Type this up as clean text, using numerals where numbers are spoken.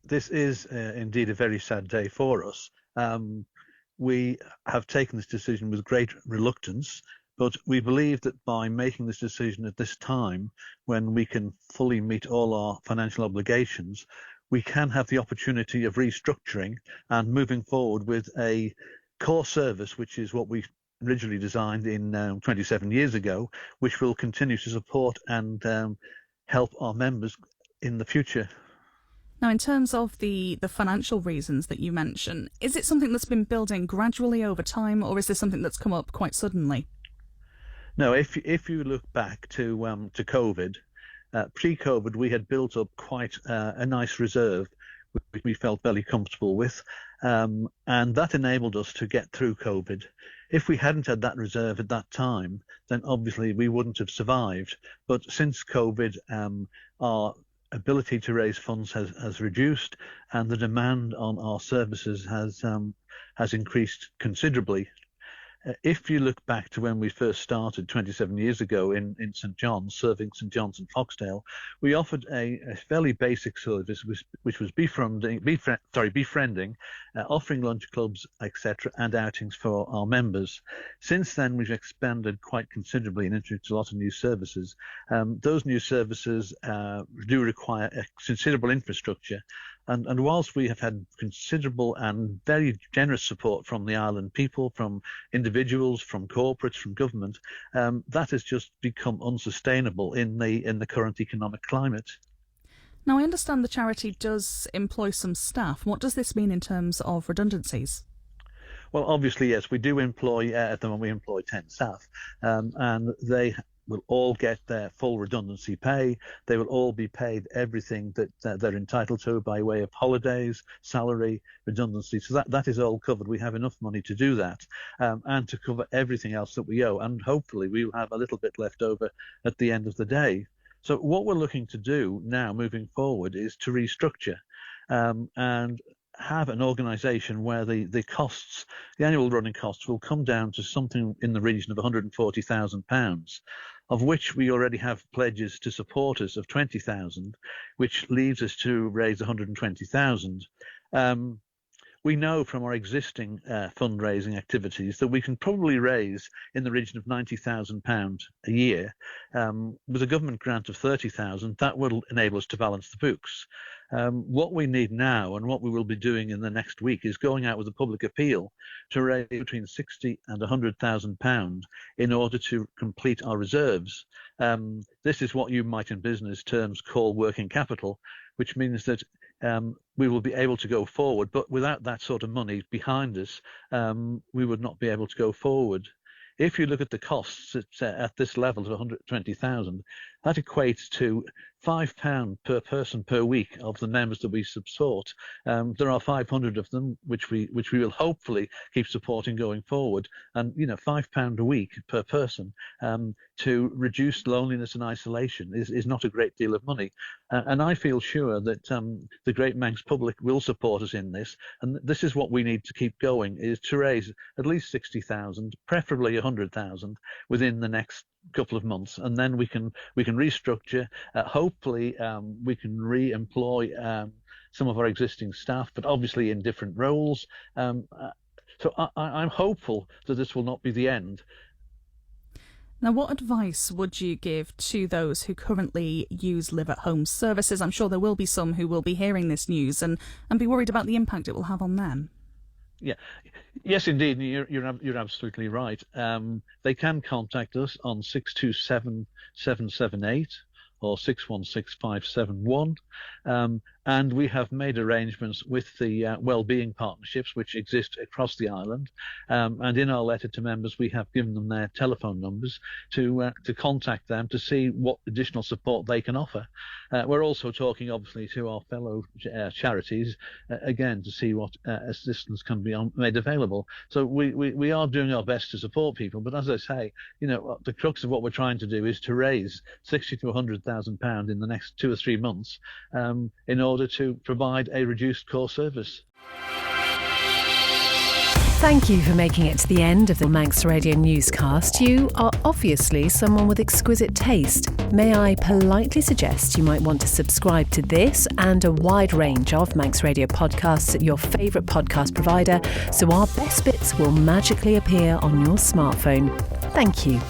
This is indeed a very sad day for us. We have taken this decision with great reluctance, but we believe that by making this decision at this time, when we can fully meet all our financial obligations, we can have the opportunity of restructuring and moving forward with a core service, which is what we originally designed in 27 years ago, which will continue to support and help our members in the future. Now, in terms of the financial reasons that you mention, is it something that's been building gradually over time, or is this something that's come up quite suddenly? No, if you look back to COVID, pre-COVID, we had built up quite a nice reserve, which we felt fairly comfortable with, and that enabled us to get through COVID. If we hadn't had that reserve at that time, then obviously we wouldn't have survived. But since COVID, our ability to raise funds has reduced, and the demand on our services has increased considerably. If you look back to when we first started 27 years ago in St John's, serving St John's and Foxdale, we offered a fairly basic service, which was befriending, offering lunch clubs, etc., and outings for our members. Since then, we've expanded quite considerably and introduced a lot of new services. Those new services do require a considerable infrastructure. And whilst we have had considerable and very generous support from the island people, from individuals, from corporates, from government, that has just become unsustainable in the current economic climate. Now, I understand the charity does employ some staff. What does this mean in terms of redundancies? Well, obviously, yes, we do employ, at the moment we employ 10 staff, and they will all get their full redundancy pay. They will all be paid everything that they're entitled to by way of holidays, salary, redundancy. So that is all covered. We have enough money to do that, and to cover everything else that we owe. And hopefully we will have a little bit left over at the end of the day. So what we're looking to do now moving forward is to restructure and have an organisation where the costs, the annual running costs, will come down to something in the region of £140,000, of which we already have pledges to supporters of 20,000, which leaves us to raise 120,000. We know from our existing fundraising activities that we can probably raise in the region of £90,000 a year. With a government grant of 30,000, that will enable us to balance the books. What we need now, and what we will be doing in the next week, is going out with a public appeal to raise between £60,000 and £100,000 in order to complete our reserves. This is what you might in business terms call working capital, which means that we will be able to go forward, but without that sort of money behind us, we would not be able to go forward. If you look at the costs at this level of 120,000, that equates to £5 per person per week of the members that we support. There are 500 of them, which we will hopefully keep supporting going forward. And £5 a week per person to reduce loneliness and isolation is not a great deal of money. And I feel sure that the great Manx public will support us in this. And this is what we need to keep going: is to raise at least 60,000, preferably 100,000, within the next couple of months, and then we can restructure. Hopefully we can re-employ some of our existing staff, but obviously in different roles. So I'm hopeful that this will not be the end. Now, what advice would you give to those who currently use live-at-home services? I'm sure there will be some who will be hearing this news and be worried about the impact it will have on them. Yeah, yes, indeed. You're absolutely right. They can contact us on 627 778 or 616571. And we have made arrangements with the wellbeing partnerships which exist across the island. And in our letter to members, we have given them their telephone numbers to contact them to see what additional support they can offer. We're also talking, obviously, to our fellow charities, again, to see what assistance can be made available. So we are doing our best to support people. But as I say, the crux of what we're trying to do is to raise £60,000 to £100,000 in the next 2 or 3 months in order to provide a reduced core service. Thank you for making it to the end of the Manx Radio newscast. You are obviously someone with exquisite taste. May I politely suggest you might want to subscribe to this and a wide range of Manx Radio podcasts at your favourite podcast provider, so our best bits will magically appear on your smartphone. Thank you.